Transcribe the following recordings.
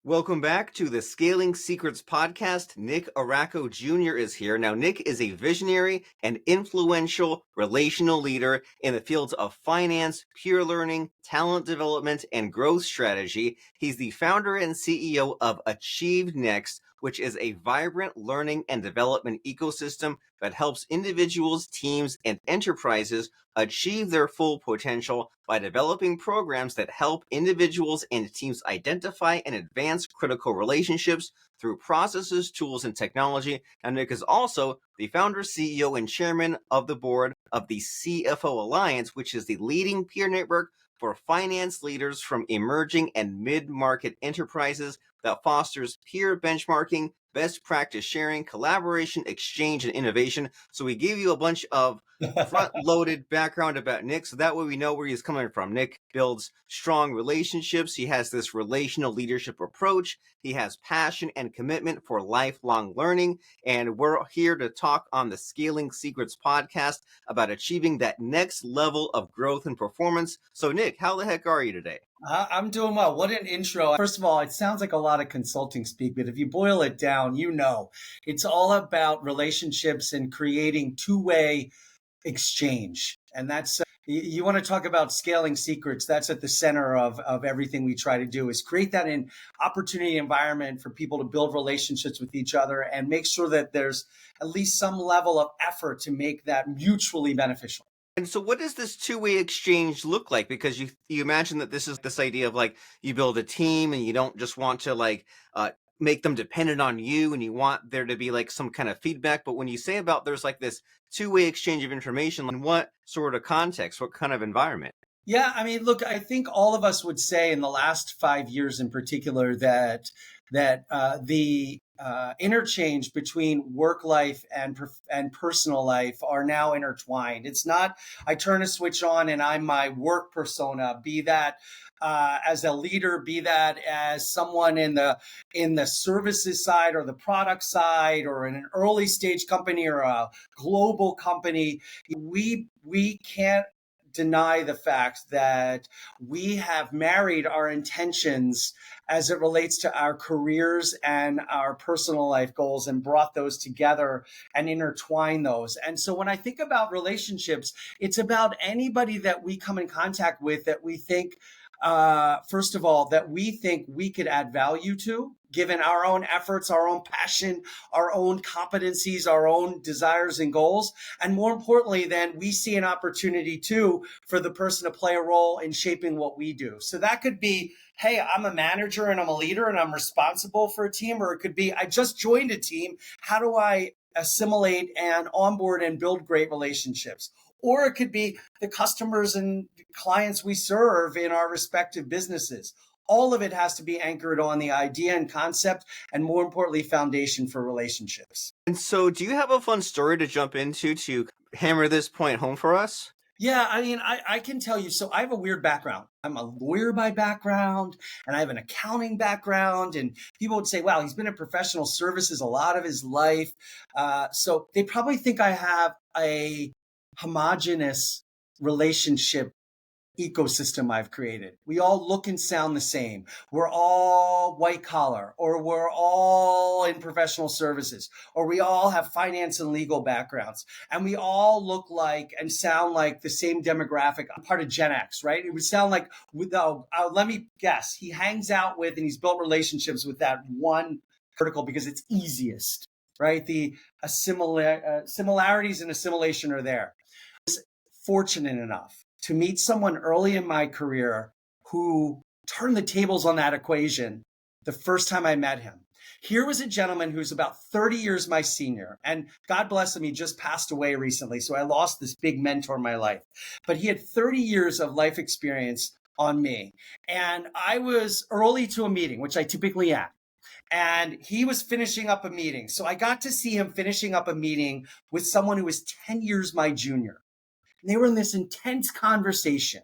Welcome back to the Scaling Secrets podcast. Nick Araco Jr. is here. Now, Nick is a visionary and influential relational leader in the fields of finance, peer learning, talent development, and growth strategy. He's the founder and CEO of Achieve Next, which is a vibrant learning and development ecosystem that helps individuals, teams, and enterprises achieve their full potential by developing programs that help individuals and teams identify and advance critical relationships through processes, tools, and technology. And Nick is also the founder, CEO, and chairman of the board of the CFO Alliance, which is the leading peer network for finance leaders from emerging and mid-market enterprises that fosters peer benchmarking, best practice sharing, collaboration, exchange, and innovation. So we gave you a bunch of front-loaded background about Nick, so that way we know where he's coming from. Nick builds strong relationships. He has this relational leadership approach. He has passion and commitment for lifelong learning, and we're here to talk on the Scaling Secrets podcast about achieving that next level of growth and performance. So Nick, how the heck are you today? I'm doing well. What an intro. First of all, it sounds like a lot of consulting speak, but if you boil it down, it's all about relationships and creating two-way exchange. And that's, you want to talk about scaling secrets. That's at the center of everything we try to do, is create that in opportunity environment for people to build relationships with each other and make sure that there's at least some level of effort to make that mutually beneficial. And so what does this two-way exchange look like? Because you imagine that this is this idea of like you build a team and you don't just want to make them dependent on you, and you want there to be like some kind of feedback. But when you say about there's like this two-way exchange of information, in what sort of context, what kind of environment? Yeah, I mean, look, I think all of us would say in the last 5 years in particular that the interchange between work life and personal life are now intertwined. It's not I turn a switch on and I'm my work persona, be that as a leader, be that as someone in the services side or the product side, or in an early stage company or a global company. We can't deny the fact that we have married our intentions as it relates to our careers and our personal life goals and brought those together and intertwine those. And so when I think about relationships, it's about anybody that we come in contact with that we think, first of all, that we think we could add value to, given our own efforts, our own passion, our own competencies, our own desires and goals. And more importantly, then we see an opportunity too for the person to play a role in shaping what we do. So that could be, hey, I'm a manager and I'm a leader and I'm responsible for a team. Or it could be, I just joined a team. How do I assimilate and onboard and build great relationships? Or it could be the customers and clients we serve in our respective businesses. All of it has to be anchored on the idea and concept, and more importantly, foundation for relationships. And so do you have a fun story to jump into to hammer this point home for us? Yeah, I mean, I can tell you. So I have a weird background. I'm a lawyer by background, and I have an accounting background. And people would say, wow, he's been in professional services a lot of his life. So they probably think I have a homogenous relationship ecosystem I've created. We all look and sound the same. We're all white collar, or we're all in professional services, or we all have finance and legal backgrounds, and we all look like and sound like the same demographic. I'm part of Gen X, right? It would sound like, let me guess, he hangs out with and he's built relationships with that one vertical because it's easiest, right? The similarities and assimilation are there. I was fortunate enough to meet someone early in my career who turned the tables on that equation the first time I met him. Here was a gentleman who's about 30 years my senior, and God bless him, he just passed away recently, so I lost this big mentor in my life. But he had 30 years of life experience on me, and I was early to a meeting, which I typically am. And he was finishing up a meeting. So I got to see him finishing up a meeting with someone who was 10 years my junior. And they were in this intense conversation.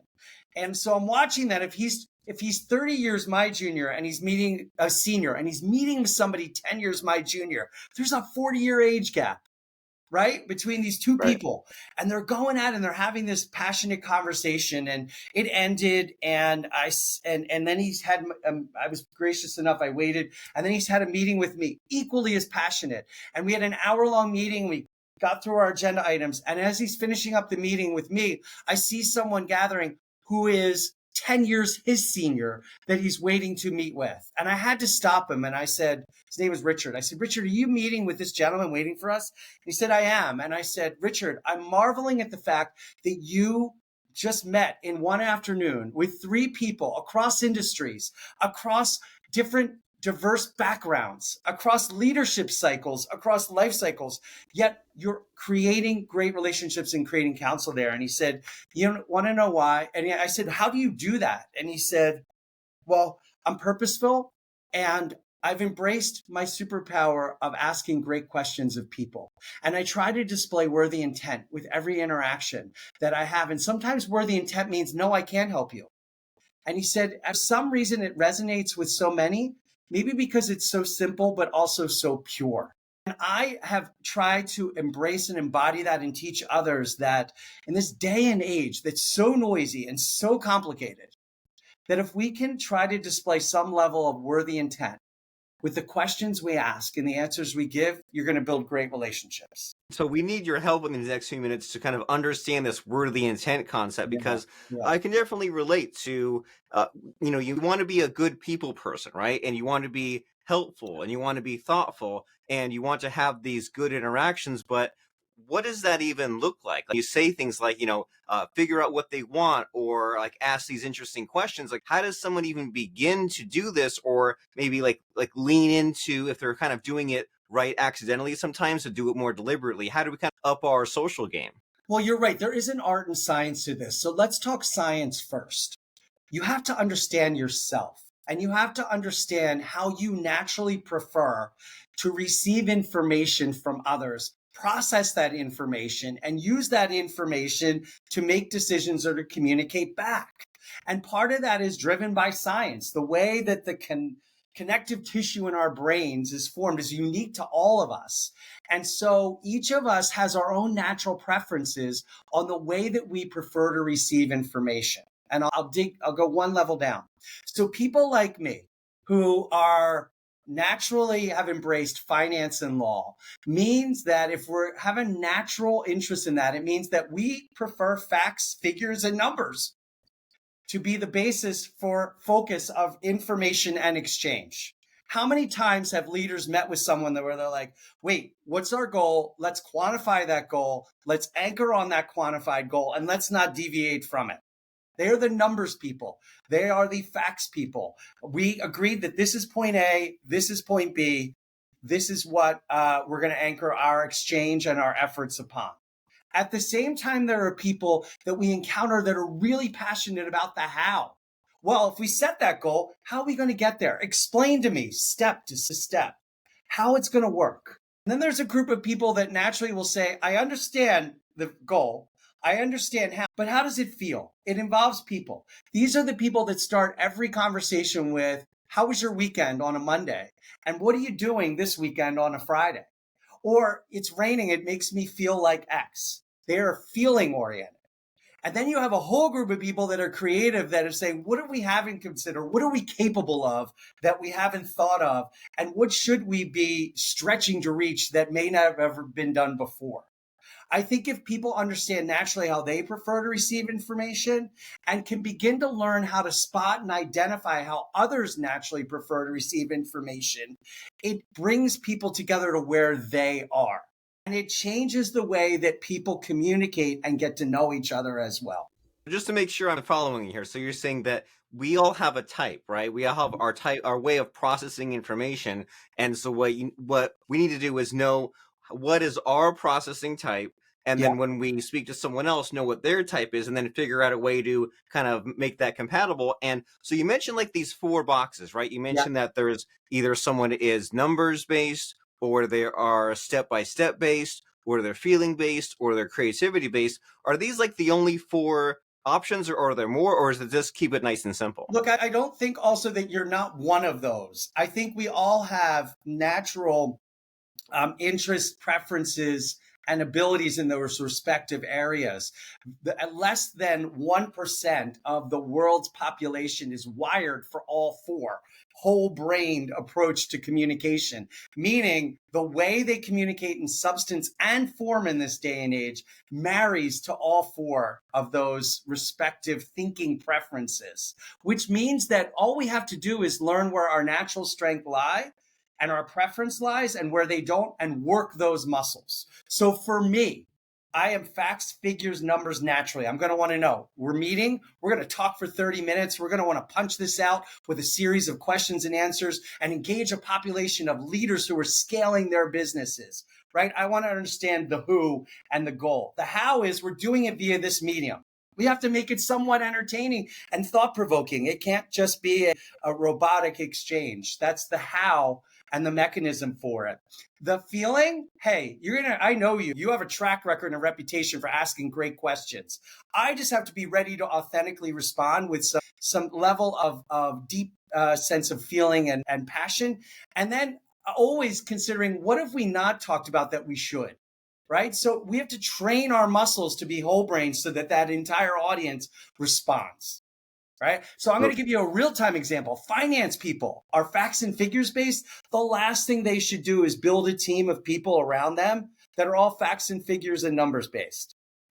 And so I'm watching that. If he's 30 years my junior and he's meeting a senior and he's meeting somebody 10 years my junior, there's a 40-year age gap, right? Between these two Right. people. And they're going at it and they're having this passionate conversation, and it ended. And and then he's had, I was gracious enough, I waited. And then he's had a meeting with me equally as passionate. And we had an hour-long meeting. We got through our agenda items. And as he's finishing up the meeting with me, I see someone gathering who is 10 years his senior that he's waiting to meet with. And I had to stop him. And I said, his name was Richard. I said, Richard, are you meeting with this gentleman waiting for us? And he said, I am. And I said, Richard, I'm marveling at the fact that you just met in one afternoon with 3 people across industries, across different diverse backgrounds, across leadership cycles, across life cycles, yet you're creating great relationships and creating counsel there. And he said, you want to know why? And I said, how do you do that? And he said, well, I'm purposeful, and I've embraced my superpower of asking great questions of people. And I try to display worthy intent with every interaction that I have. And sometimes worthy intent means, no, I can't help you. And he said, for some reason, it resonates with so many, maybe because it's so simple, but also so pure. And I have tried to embrace and embody that and teach others that in this day and age that's so noisy and so complicated, that if we can try to display some level of worthy intent with the questions we ask and the answers we give, you're going to build great relationships. So we need your help in these next few minutes to kind of understand this worthy intent concept, Yeah, because yeah, I can definitely relate to, you want to be a good people person, right? And you want to be helpful and you want to be thoughtful and you want to have these good interactions. But what does that even look like? You say things like, figure out what they want, or like ask these interesting questions. Like, how does someone even begin to do this, or maybe like lean into, if they're kind of doing it right accidentally sometimes, to do it more deliberately? How do we kind of up our social game? Well, you're right. There is an art and science to this. So let's talk science first. You have to understand yourself, and you have to understand how you naturally prefer to receive information from others, process that information, and use that information to make decisions or to communicate back. And part of that is driven by science. The way that the connective tissue in our brains is formed is unique to all of us. And so each of us has our own natural preferences on the way that we prefer to receive information. And I'll go one level down. So people like me who are naturally have embraced finance and law means that if we have a natural interest in that, it means that we prefer facts, figures, and numbers to be the basis for focus of information and exchange. How many times have leaders met with someone where they're like, wait, what's our goal? Let's quantify that goal. Let's anchor on that quantified goal, and let's not deviate from it. They are the numbers people. They are the facts people. We agreed that this is point A, this is point B. This is what we're going to anchor our exchange and our efforts upon. At the same time, there are people that we encounter that are really passionate about the how. Well, if we set that goal, how are we going to get there? Explain to me, step to step, how it's going to work. And then there's a group of people that naturally will say, I understand the goal. I understand how, but how does it feel? It involves people. These are the people that start every conversation with, how was your weekend on a Monday? And what are you doing this weekend on a Friday? Or it's raining, it makes me feel like X. They are feeling oriented. And then you have a whole group of people that are creative that are saying, what do we haven't considered? What are we capable of that we haven't thought of? And what should we be stretching to reach that may not have ever been done before? I think if people understand naturally how they prefer to receive information and can begin to learn how to spot and identify how others naturally prefer to receive information, it brings people together to where they are. And it changes the way that people communicate and get to know each other as well. Just to make sure I'm following you here, so you're saying that we all have a type, right? We all have our type, our way of processing information, and so what we need to do is know what is our processing type, and Yeah, then when we speak to someone else, know what their type is, and then figure out a way to kind of make that compatible. And so you mentioned like these 4 boxes, right? You yeah. mentioned that there's either someone is numbers based, or they are step by step based, or they're feeling based, or they're creativity based. Are these like the only 4 options, or are there more, or is it just keep it nice and simple? Look, I don't think also that you're not one of those. I think we all have natural interests, preferences, and abilities in those respective areas. Less than 1% of the world's population is wired for all four. Whole brained approach to communication, meaning the way they communicate in substance and form in this day and age marries to all four of those respective thinking preferences, which means that all we have to do is learn where our natural strength lie and our preference lies and where they don't, and work those muscles. So for me, I am facts, figures, numbers naturally. I'm going to want to know. We're meeting. We're going to talk for 30 minutes. We're going to want to punch this out with a series of questions and answers and engage a population of leaders who are scaling their businesses, right? I want to understand the who and the goal. The how is we're doing it via this medium. We have to make it somewhat entertaining and thought-provoking. It can't just be a robotic exchange. That's the how and the mechanism for it. The feeling, hey, I know you. You have a track record and a reputation for asking great questions. I just have to be ready to authentically respond with some level of deep sense of feeling and passion. And then always considering, what have we not talked about that we should? Right? So we have to train our muscles to be whole brain so that entire audience responds. Right? So I'm going to give you a real-time example. Finance people are facts and figures based. The last thing they should do is build a team of people around them that are all facts and figures and numbers based,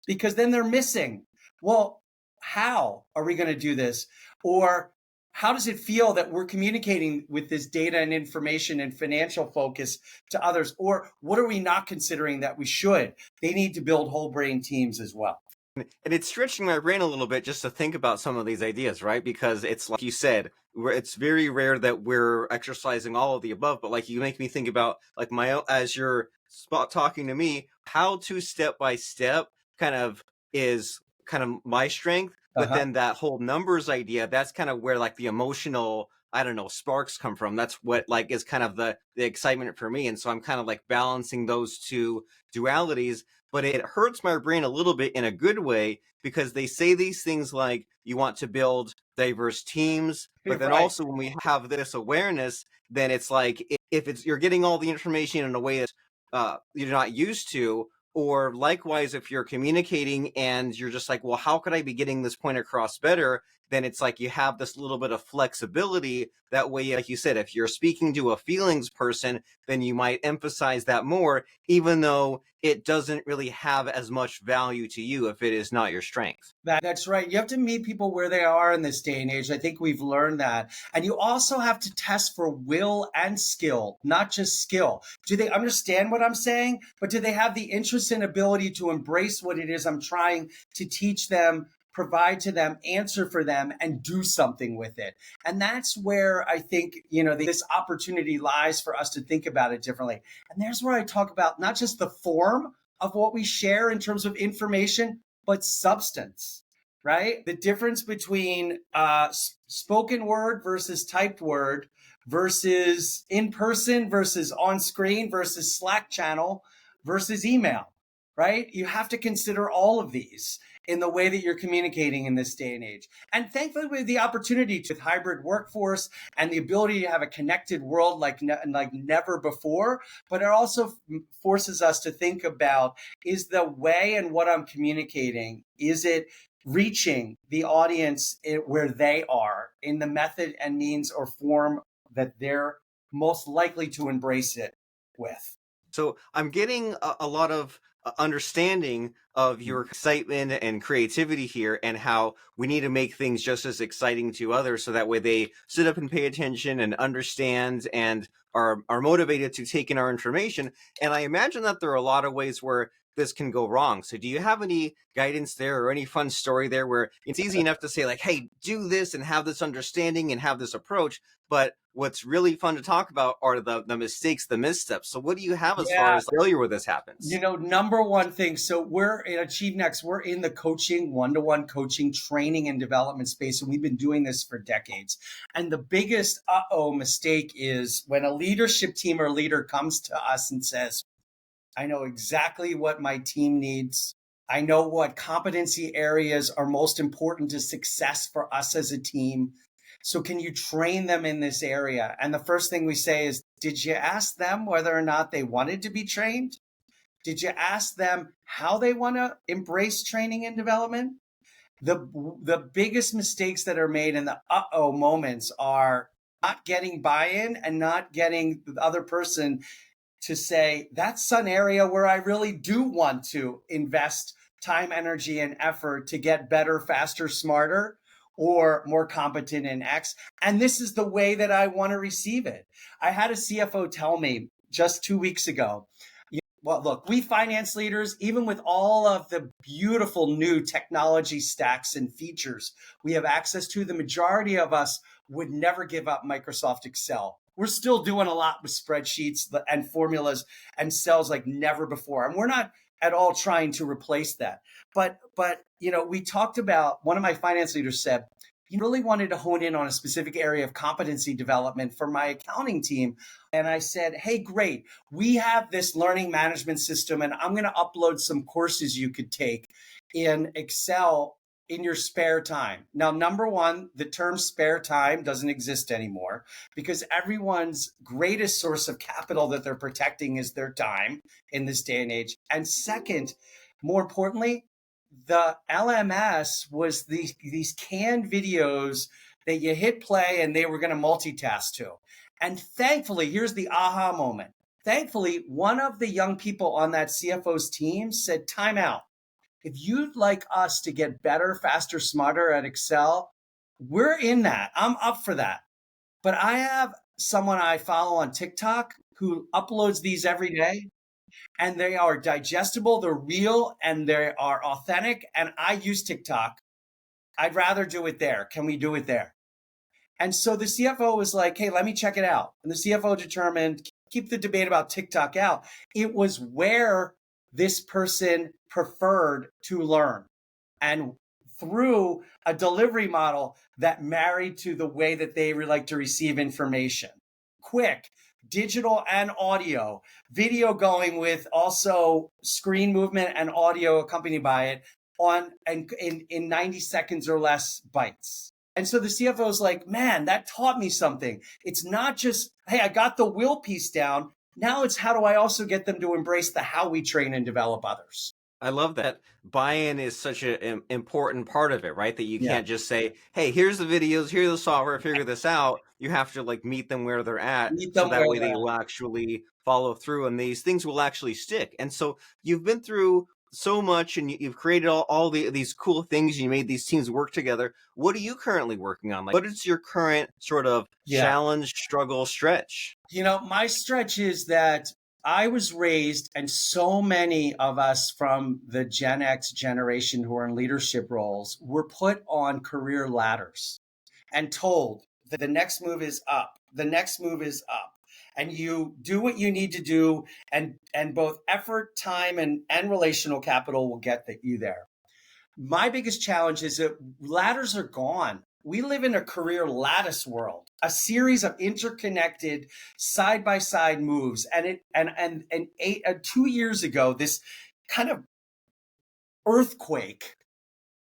because then they're missing. Well, how are we going to do this? Or how does it feel that we're communicating with this data and information and financial focus to others? Or what are we not considering that we should? They need to build whole brain teams as well. And it's stretching my brain a little bit just to think about some of these ideas, right? Because it's like you said, it's very rare that we're exercising all of the above. But like, you make me think about like as you're talking to me, how to step by step kind of is kind of my strength. But then that whole numbers idea, that's kind of where like the emotional, I don't know, sparks come from. That's what like is kind of the excitement for me. And so I'm kind of like balancing those two dualities. But it hurts my brain a little bit in a good way, because they say these things like you want to build diverse teams, but then also when we have this awareness, then it's like if you're getting all the information in a way that you're not used to, or likewise if you're communicating and you're just like, well, how could I be getting this point across better? Then it's like you have this little bit of flexibility. That way, like you said, if you're speaking to a feelings person, then you might emphasize that more, even though it doesn't really have as much value to you if it is not your strength. That's right. You have to meet people where they are in this day and age. I think we've learned that. And you also have to test for will and skill, not just skill. Do they understand what I'm saying? But do they have the interest and ability to embrace what it is I'm trying to teach them, provide to them, answer for them, and do something with it? And that's where I think, this opportunity lies for us to think about it differently. And there's where I talk about not just the form of what we share in terms of information, but substance, right? The difference between spoken word versus typed word versus in person versus on screen versus Slack channel versus email, right? You have to consider all of these in the way that you're communicating in this day and age. And thankfully, we have the opportunity to hybrid workforce and the ability to have a connected world like never before. But it also forces us to think about, is the way and what I'm communicating, is it reaching the audience where they are in the method and means or form that they're most likely to embrace it with? So I'm getting a lot of understanding of your excitement and creativity here, and how we need to make things just as exciting to others, so that way they sit up and pay attention and understand and are motivated to take in our information. And I imagine that there are a lot of ways where this can go wrong. So do you have any guidance there, or any fun story there where it's easy enough to say like, hey, do this and have this understanding and have this approach, but what's really fun to talk about are the mistakes, the missteps. So what do you have as far as failure where this happens? Number one thing. So we're in Achieve Next. We're in the coaching, one-to-one coaching, training and development space. And we've been doing this for decades. And the biggest mistake is when a leadership team or leader comes to us and says, I know exactly what my team needs. I know what competency areas are most important to success for us as a team. So can you train them in this area? And the first thing we say is, did you ask them whether or not they wanted to be trained? Did you ask them how they want to embrace training and development? The biggest mistakes that are made in the uh-oh moments are not getting buy-in and not getting the other person to say, that's an area where I really do want to invest time, energy, and effort to get better, faster, smarter, or more competent in X. And this is the way that I want to receive it. I had a CFO tell me just 2 weeks ago, well, look, we finance leaders, even with all of the beautiful new technology stacks and features we have access to, the majority of us would never give up Microsoft Excel. We're still doing a lot with spreadsheets and formulas and cells like never before. And we're not at all trying to replace that. But we talked about, one of my finance leaders said, he really wanted to hone in on a specific area of competency development for my accounting team. And I said, hey, great. We have this learning management system, and I'm going to upload some courses you could take in Excel in your spare time. Now, number one, the term spare time doesn't exist anymore because everyone's greatest source of capital that they're protecting is their time in this day and age. And second, more importantly, the LMS was these canned videos that you hit play and they were going to multitask to. And thankfully, here's the aha moment. Thankfully, one of the young people on that CFO's team said, time out. If you'd like us to get better, faster, smarter at Excel, we're in that. I'm up for that. But I have someone I follow on TikTok who uploads these every day, and they are digestible, they're real, and they are authentic. And I use TikTok. I'd rather do it there. Can we do it there? And so the CFO was like, hey, let me check it out. And the CFO determined, keep the debate about TikTok out. It was where this person preferred to learn. And through a delivery model that married to the way that they like to receive information. Quick, digital and audio, video going with also screen movement and audio accompanied by it in 90 seconds or less bites. And so the CFO is like, man, that taught me something. It's not just, hey, I got the will piece down. Now it's how do I also get them to embrace the how we train and develop others. I love that buy-in is such an important part of it, right? That you Yeah. can't just say, hey, here's the videos, here's the software, figure this out. You have to like meet them where they're at. Meet So them that where way they're they at. will actually follow through and these things will actually stick. And so you've been through so much and you've created all these cool things. You made these teams work together. What are you currently working on? Like, what is your current sort of challenge, struggle, stretch? My stretch is that I was raised, and so many of us from the Gen X generation who are in leadership roles were put on career ladders and told that the next move is up, the next move is up. And you do what you need to do, and both effort, time, and relational capital will get you there. My biggest challenge is that ladders are gone. We live in a career lattice world, a series of interconnected side by side moves. And 2 years ago, this kind of earthquake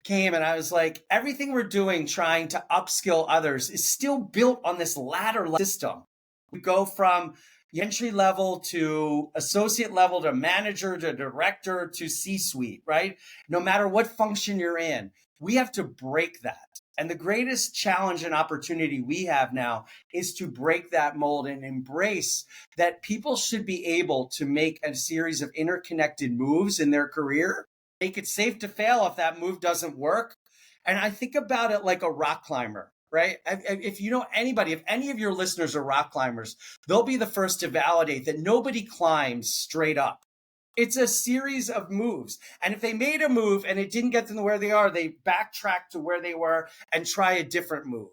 came, and I was like, everything we're doing trying to upskill others is still built on this ladder system. We go from entry level to associate level to manager to director to C-suite, right? No matter what function you're in, we have to break that. And the greatest challenge and opportunity we have now is to break that mold and embrace that people should be able to make a series of interconnected moves in their career. Make it safe to fail if that move doesn't work. And I think about it like a rock climber, right? If you know anybody, if any of your listeners are rock climbers, they'll be the first to validate that nobody climbs straight up. It's a series of moves. And if they made a move and it didn't get them to where they are, they backtrack to where they were and try a different move.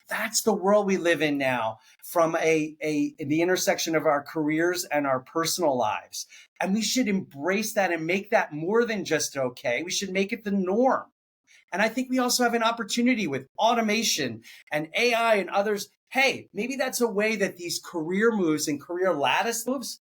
That's the world we live in now, from the intersection of our careers and our personal lives. And we should embrace that and make that more than just okay. We should make it the norm. And I think we also have an opportunity with automation and AI and others. Hey, maybe that's a way that these career moves and career lattice moves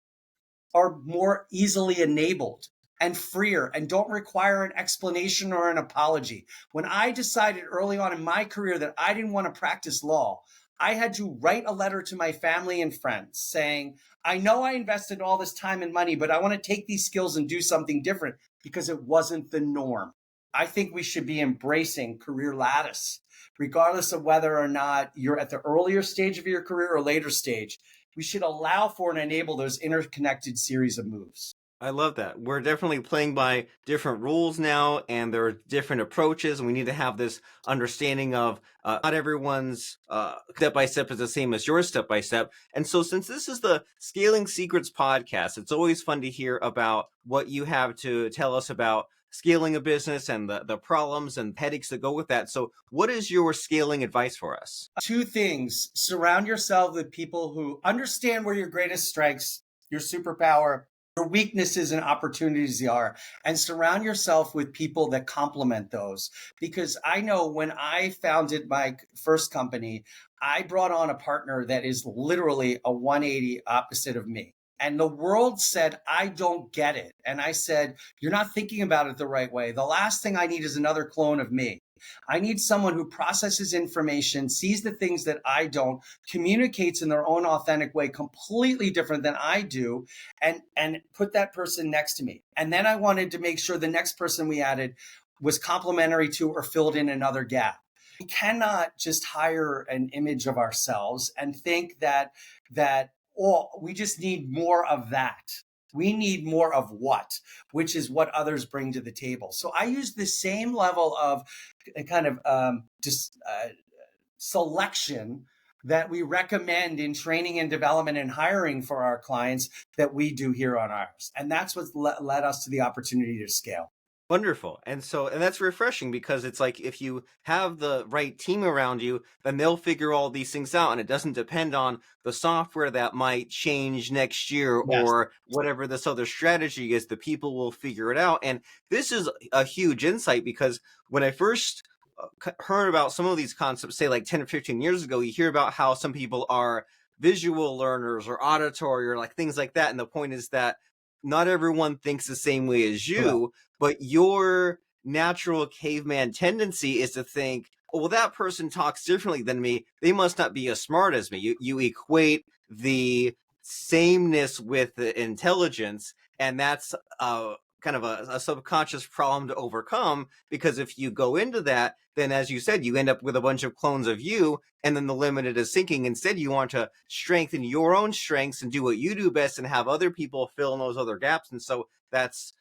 are more easily enabled and freer and don't require an explanation or an apology. When I decided early on in my career that I didn't want to practice law, I had to write a letter to my family and friends saying, I know I invested all this time and money, but I want to take these skills and do something different because it wasn't the norm. I think we should be embracing career lattice, regardless of whether or not you're at the earlier stage of your career or later stage. We should allow for and enable those interconnected series of moves. I love that. We're definitely playing by different rules now, and there are different approaches, and we need to have this understanding of not everyone's step by step is the same as your step by step. And so, since this is the Scaling Secrets podcast, it's always fun to hear about what you have to tell us about scaling a business and the problems and headaches that go with that. So, what is your scaling advice for us? Two things: surround yourself with people who understand where your greatest strengths, your superpower, your weaknesses and opportunities are, and surround yourself with people that complement those. Because I know when I founded my first company, I brought on a partner that is literally a 180 opposite of me. And the world said, I don't get it. And I said, you're not thinking about it the right way. The last thing I need is another clone of me. I need someone who processes information, sees the things that I don't, communicates in their own authentic way, completely different than I do, and put that person next to me. And then I wanted to make sure the next person we added was complementary to or filled in another gap. We cannot just hire an image of ourselves and think that we just need more of that. We need more of what, which is what others bring to the table. So I use the same level of kind of selection that we recommend in training and development and hiring for our clients that we do here on ours. And that's what led us to the opportunity to scale. Wonderful. And that's refreshing because it's like if you have the right team around you, then they'll figure all these things out. And it doesn't depend on the software that might change next year Yes. or whatever this other strategy is. The people will figure it out. And this is a huge insight because when I first heard about some of these concepts, say like 10 or 15 years ago, you hear about how some people are visual learners or auditory or like things like that. And the point is that not everyone thinks the same way as you, but your natural caveman tendency is to think, oh, well, that person talks differently than me. They must not be as smart as me. You equate the sameness with the intelligence, and that's kind of a subconscious problem to overcome, because if you go into that, then as you said, you end up with a bunch of clones of you, and then the limited is sinking. Instead, you want to strengthen your own strengths and do what you do best and have other people fill in those other gaps. And so that's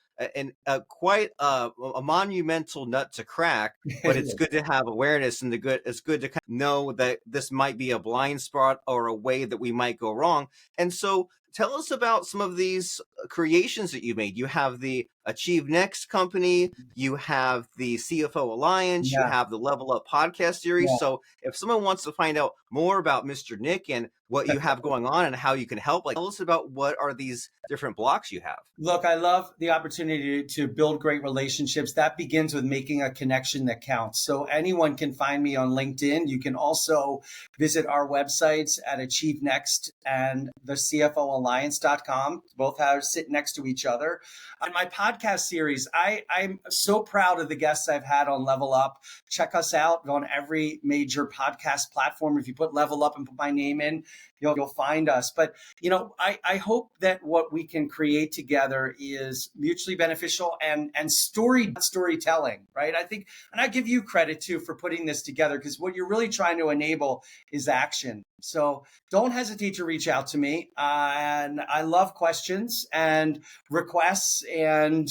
quite a monumental nut to crack, but it's good to have awareness, and it's good to kind of know that this might be a blind spot or a way that we might go wrong. And so tell us about some of these creations that you made. You have the Achieve Next company, you have the CFO Alliance, you have the Level Up podcast series. So if someone wants to find out more about Mr. Nick and what you have going on and how you can help, like, tell us about what are these different blocks you have. Look, I love the opportunity to build great relationships. That begins with making a connection that counts. So anyone can find me on LinkedIn. You can also visit our websites at Achieve Next and the CFOalliance.com. Both sit next to each other. On my podcast series, I'm so proud of the guests I've had on Level Up. Check us out on every major podcast platform. If you put Level Up and put my name in, you'll find us. But, I hope that what we can create together is mutually beneficial and storytelling, right? I think, and I give you credit too for putting this together, because what you're really trying to enable is action. So don't hesitate to reach out to me. And I love questions and requests, and,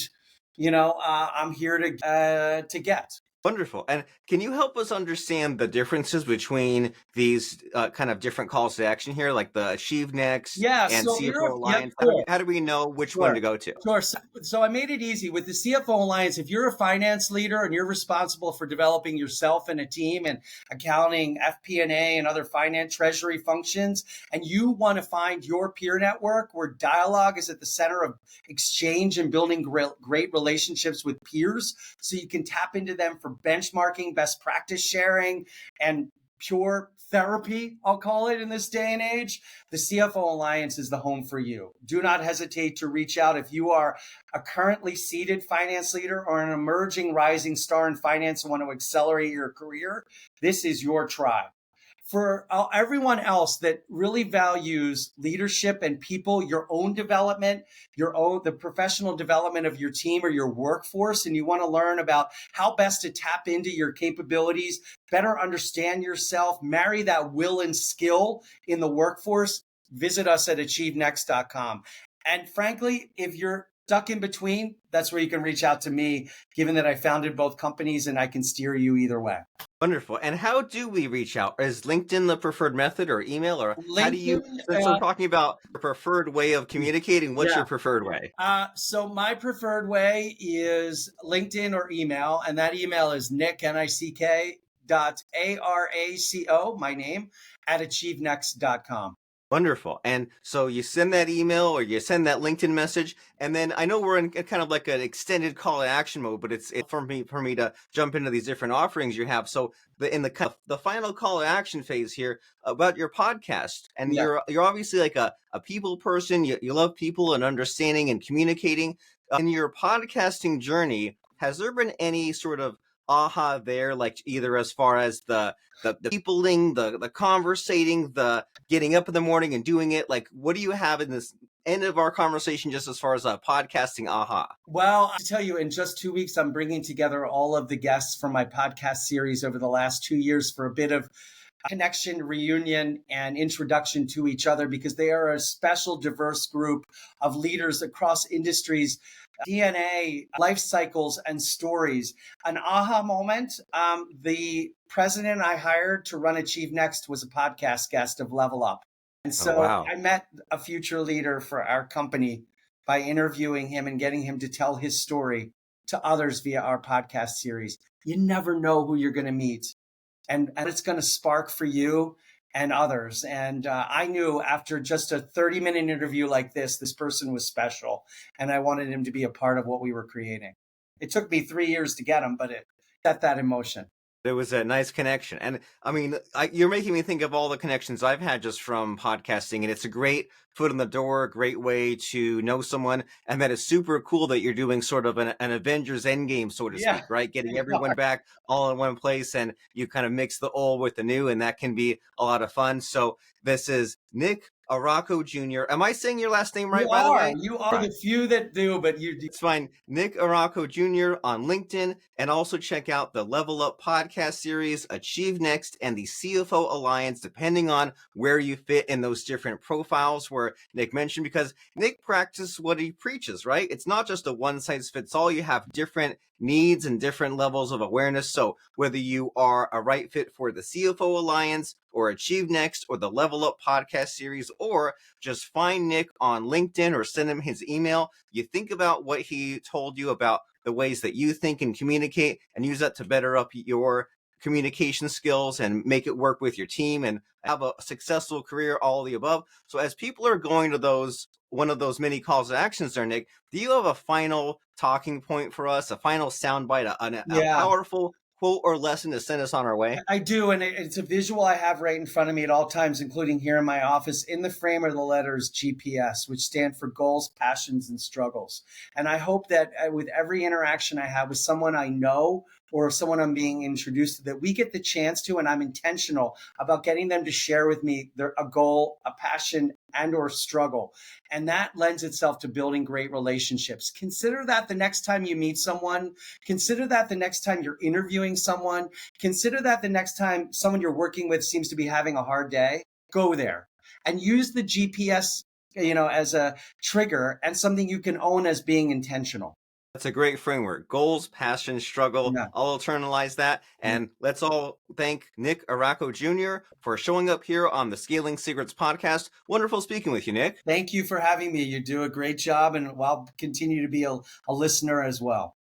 I'm here to get. Wonderful. And can you help us understand the differences between these kind of different calls to action here, like the Achieve Next and CFO Alliance? How do we know which one to go to? Sure. So I made it easy with the CFO Alliance. If you're a finance leader and you're responsible for developing yourself and a team and accounting, FP&A, and other finance treasury functions, and you want to find your peer network where dialogue is at the center of exchange and building great relationships with peers, so you can tap into them for benchmarking, best practice sharing, and pure therapy, I'll call it, in this day and age, the CFO Alliance is the home for you. Do not hesitate to reach out if you are a currently seated finance leader or an emerging rising star in finance and want to accelerate your career. This is your tribe. for everyone else that really values leadership and people, your own development, the professional development of your team or your workforce, and you want to learn about how best to tap into your capabilities, better understand yourself, marry that will and skill in the workforce, visit us at achievenext.com. And frankly, if you're stuck in between, that's where you can reach out to me, given that I founded both companies and I can steer you either way. Wonderful. And how do we reach out? Is LinkedIn the preferred method, or email, or how do you, LinkedIn, since we're talking about the preferred way of communicating, what's yeah. your preferred way? So my preferred way is LinkedIn or email, and that email is Nick, Nick, .araco, my name, at achievenext.com. Wonderful. And so you send that email or you send that LinkedIn message, and then I know we're in kind of like an extended call to action mode, but it's for me to jump into these different offerings you have. So in the final call to action phase here about your podcast, and Yeah. you're obviously like a people person. You love people and understanding and communicating. In your podcasting journey, has there been any sort of aha there, like either as far as the peopling, the conversating, the getting up in the morning and doing it? Like, what do you have in this end of our conversation just as far as podcasting aha? Well, I tell you, in just 2 weeks, I'm bringing together all of the guests from my podcast series over the last 2 years for a bit of connection, reunion, and introduction to each other, because they are a special, diverse group of leaders across industries, DNA, life cycles, and stories. An aha moment. The president I hired to run Achieve Next was a podcast guest of Level Up. And Oh, so wow. I met a future leader for our company by interviewing him and getting him to tell his story to others via our podcast series. You never know who you're going to meet, and it's going to spark for you and others. And I knew after just a 30-minute interview like this person was special, and I wanted him to be a part of what we were creating. It took me 3 years to get him, but it set that in motion. There was a nice connection. And I mean, you're making me think of all the connections I've had just from podcasting. And it's a great foot in the door, a great way to know someone. And that is super cool that you're doing sort of an Avengers Endgame, so to speak, right? Getting everyone back all in one place, and you kind of mix the old with the new, and that can be a lot of fun. So this is Nick Araco Jr. Am I saying your last name right, by the way? You are the few that do, but you do. It's fine. Nick Araco Jr. on LinkedIn, and also check out the Level Up podcast series, Achieve Next, and the CFO Alliance, depending on where you fit in those different profiles where Nick mentioned, because Nick practices what he preaches, right? It's not just a one size fits all. You have different needs and different levels of awareness. So whether you are a right fit for the CFO Alliance or Achieve Next or the Level Up podcast series, or just find Nick on LinkedIn or send him his email, you think about what he told you about the ways that you think and communicate, and use that to better up your communication skills and make it work with your team and have a successful career, all of the above. So as people are going to one of those many calls to actions there, Nick, do you have a final talking point for us, a final soundbite, a powerful quote or lesson to send us on our way? I do, and it's a visual I have right in front of me at all times, including here in my office. In the frame are the letters GPS, which stand for goals, passions, and struggles. And I hope that with every interaction I have with someone I know or someone I'm being introduced to, that we get the chance to, and I'm intentional about getting them to share with me a goal, a passion, and or struggle. And that lends itself to building great relationships. Consider that the next time you meet someone. Consider that the next time you're interviewing someone. Consider that the next time someone you're working with seems to be having a hard day. Go there and use the GPS, as a trigger and something you can own as being intentional. That's a great framework. Goals, passion, struggle. Yeah. I'll internalize that. And let's all thank Nick Araco Jr. for showing up here on the Scaling Secrets podcast. Wonderful speaking with you, Nick. Thank you for having me. You do a great job, and I'll continue to be a listener as well.